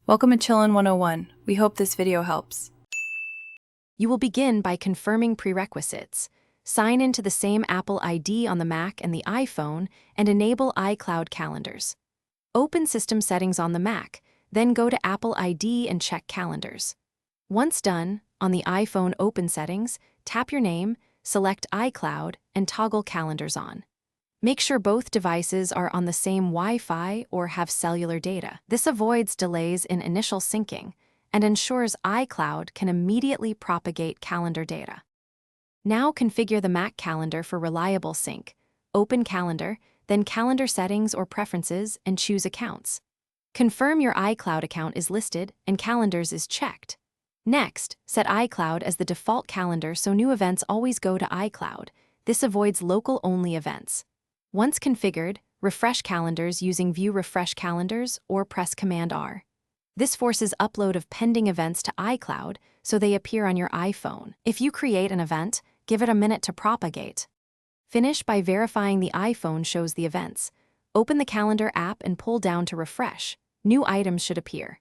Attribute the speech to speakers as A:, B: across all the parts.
A: Welcome to Chillin' 101. We hope this video helps.
B: You will begin by confirming prerequisites. Sign into the same Apple ID on the Mac and the iPhone and enable iCloud calendars. Open System Settings on the Mac, then go to Apple ID and check Calendars. Once done, on the iPhone Open Settings, tap your name, select iCloud, and toggle Calendars on. Make sure both devices are on the same Wi-Fi or have cellular data. This avoids delays in initial syncing and ensures iCloud can immediately propagate calendar data. Now configure the Mac calendar for reliable sync. Open Calendar, then Calendar Settings or Preferences and choose Accounts. Confirm your iCloud account is listed and Calendars is checked. Next, set iCloud as the default calendar so new events always go to iCloud. This avoids local-only events. Once configured, refresh calendars using View Refresh Calendars or press Command-R. This forces upload of pending events to iCloud so they appear on your iPhone. If you create an event, give it a minute to propagate. Finish by verifying the iPhone shows the events. Open the Calendar app and pull down to refresh. New items should appear.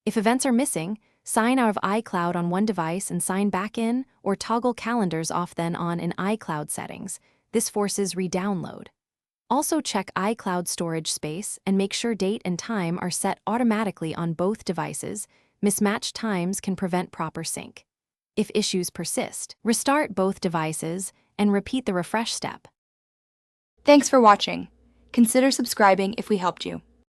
B: If events are missing, sign out of iCloud on one device and sign back in, or toggle Calendars off then on in iCloud settings. This forces re-download. Also check iCloud storage space and make sure date and time are set automatically on both devices. Mismatched times can prevent proper sync. If issues persist, restart both devices and repeat the refresh step.
A: Thanks for watching. Consider subscribing if we helped you.